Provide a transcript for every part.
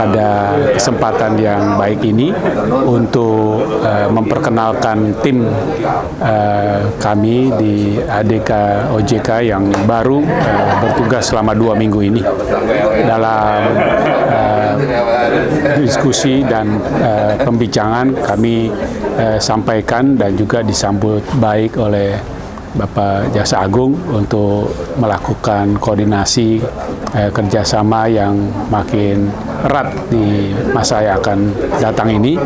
pada kesempatan yang baik ini untuk memperkenalkan tim kami di ADK OJK yang baru bertugas selama 2 minggu ini. Dalam diskusi dan pembicaraan kami sampaikan dan juga disambut baik oleh Bapak Jaksa Agung untuk melakukan koordinasi kerjasama yang makin erat di masa yang akan datang ini,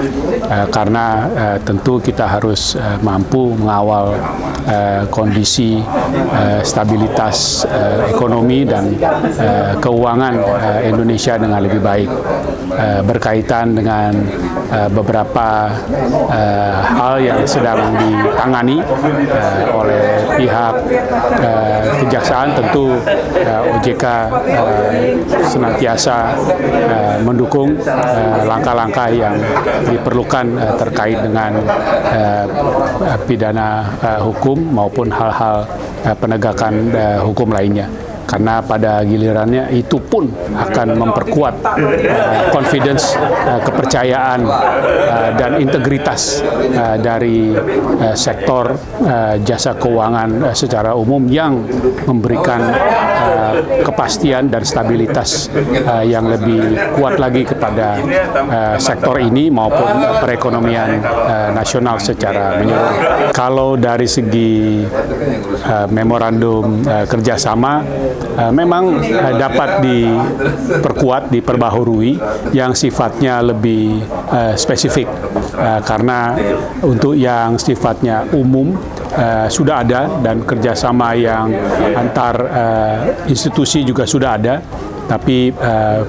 karena tentu kita harus mampu mengawal kondisi stabilitas ekonomi dan keuangan Indonesia dengan lebih baik, berkaitan dengan beberapa hal yang sedang ditangani oleh pihak kejaksaan. Tentu OJK senantiasa mendukung langkah-langkah yang diperlukan terkait dengan pidana hukum maupun hal-hal penegakan hukum lainnya. Karena pada gilirannya itu pun akan memperkuat confidence, kepercayaan dan integritas dari sektor jasa keuangan secara umum yang memberikan kepastian dan stabilitas yang lebih kuat lagi kepada sektor ini maupun perekonomian nasional secara menyeluruh. Kalau dari segi memorandum kerjasama, memang dapat diperkuat, diperbaharui yang sifatnya lebih spesifik, karena untuk yang sifatnya umum sudah ada dan kerjasama yang antar institusi juga sudah ada, tapi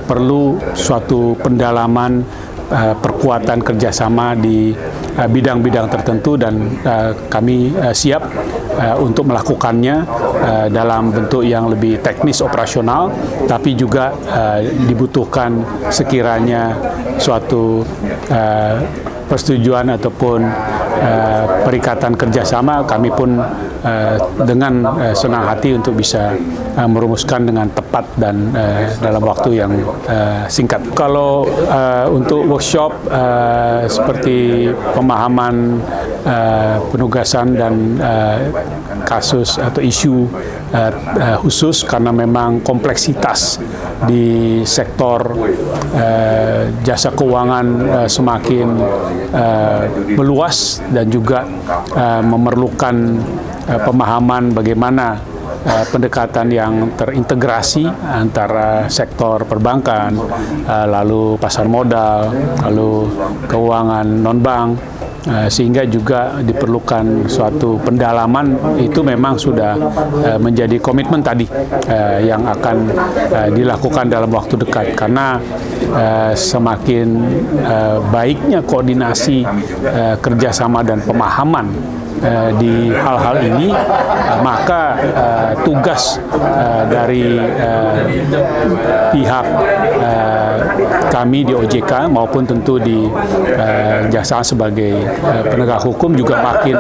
perlu suatu pendalaman perkuatan kerjasama di bidang-bidang tertentu, dan kami siap untuk melakukannya dalam bentuk yang lebih teknis operasional, tapi juga dibutuhkan sekiranya suatu persetujuan ataupun perikatan kerjasama, kami pun dengan senang hati untuk bisa merumuskan dengan tepat dan dalam waktu yang singkat. Kalau untuk workshop seperti pemahaman penugasan dan kasus atau isu khusus, karena memang kompleksitas di sektor jasa keuangan semakin meluas dan juga memerlukan pemahaman bagaimana pendekatan yang terintegrasi antara sektor perbankan, lalu pasar modal, lalu keuangan non-bank, sehingga juga diperlukan suatu pendalaman. Itu memang sudah menjadi komitmen tadi yang akan dilakukan dalam waktu dekat, karena semakin baiknya koordinasi kerjasama dan pemahaman di hal-hal ini, maka tugas dari pihak kami di OJK maupun tentu di Jaksa sebagai penegak hukum juga makin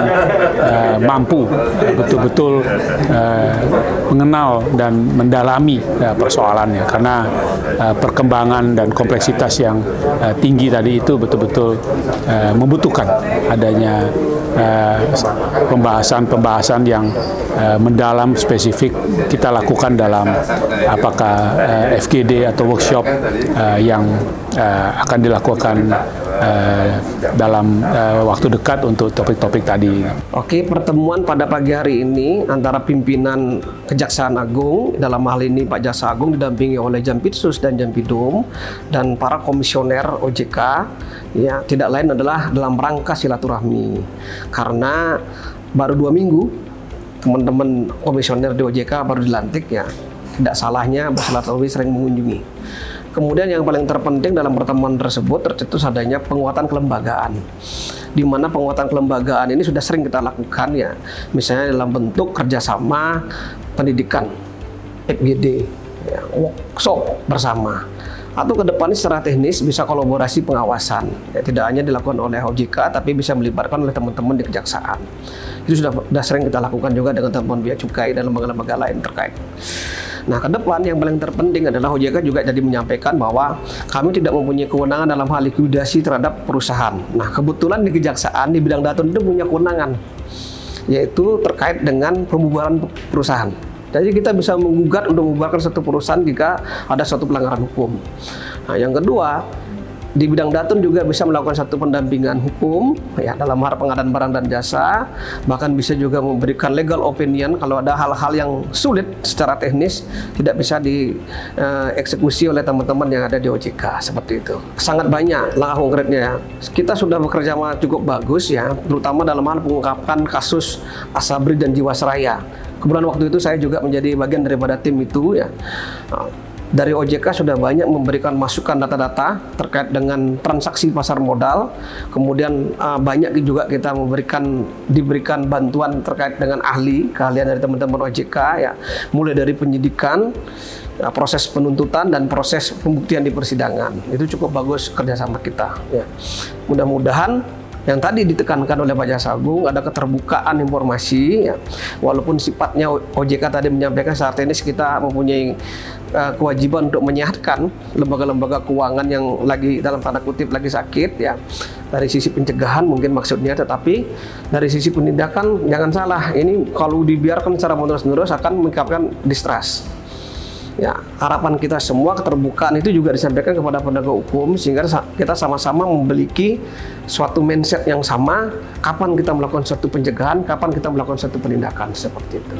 mampu betul-betul mengenal dan mendalami persoalannya, karena perkembangan dan kompleksitas yang tinggi tadi itu betul-betul membutuhkan adanya pembahasan-pembahasan yang mendalam spesifik kita lakukan dalam apakah FGD atau workshop yang akan dilakukan dalam waktu dekat untuk topik-topik tadi. Oke, pertemuan pada pagi hari ini antara pimpinan Kejaksaan Agung, dalam hal ini Pak Jaksa Agung didampingi oleh Jampitsus dan Jampidum, dan para komisioner OJK, ya tidak lain adalah dalam rangka silaturahmi. Karena baru 2 minggu teman-teman komisioner di OJK baru dilantik, ya tidak salahnya bersilaturahmi, sering mengunjungi. Kemudian yang paling terpenting dalam pertemuan tersebut tercetus adanya penguatan kelembagaan, di mana penguatan kelembagaan ini sudah sering kita lakukan, ya, misalnya dalam bentuk kerjasama pendidikan, FGD, ya, workshop bersama, atau ke depan secara teknis bisa kolaborasi pengawasan, ya, tidak hanya dilakukan oleh OJK tapi bisa melibatkan oleh teman-teman di kejaksaan. Itu sudah sering kita lakukan juga dengan teman-teman bea cukai dan lembaga-lembaga lain terkait. Nah, ke depan yang paling terpenting adalah OJK juga jadi menyampaikan bahwa kami tidak mempunyai kewenangan dalam hal likuidasi terhadap perusahaan. Nah, kebetulan di Kejaksaan di bidang datun itu punya kewenangan, yaitu terkait dengan pembubaran perusahaan. Jadi kita bisa menggugat untuk membubarkan satu perusahaan jika ada suatu pelanggaran hukum. Nah, yang kedua, di bidang datun juga bisa melakukan satu pendampingan hukum ya dalam hal pengadaan barang dan jasa, bahkan bisa juga memberikan legal opinion kalau ada hal-hal yang sulit secara teknis tidak bisa dieksekusi oleh teman-teman yang ada di OJK seperti itu. Sangat banyak langkah konkretnya ya. Kita sudah bekerja sama cukup bagus ya, terutama dalam hal pengungkapan kasus Asabri dan Jiwasraya. Kemudian waktu itu saya juga menjadi bagian daripada tim itu ya. Dari OJK sudah banyak memberikan masukan data-data terkait dengan transaksi pasar modal. Kemudian banyak juga kita diberikan bantuan terkait dengan keahlian dari teman-teman OJK ya, mulai dari penyidikan, proses penuntutan dan proses pembuktian di persidangan. Itu cukup bagus kerjasama kita ya. Mudah-mudahan yang tadi ditekankan oleh Pak Jaksa Agung ada keterbukaan informasi ya. Walaupun sifatnya OJK tadi menyampaikan secara teknis kita mempunyai kewajiban untuk menyehatkan lembaga-lembaga keuangan yang lagi dalam tanda kutip lagi sakit ya, dari sisi pencegahan mungkin maksudnya, tetapi dari sisi penindakan jangan salah, ini kalau dibiarkan secara menerus-menerus akan mengakibatkan distrust. Ya, harapan kita semua keterbukaan itu juga disampaikan kepada penegak hukum sehingga kita sama-sama memiliki suatu mindset yang sama, kapan kita melakukan suatu pencegahan, kapan kita melakukan suatu penindakan seperti itu.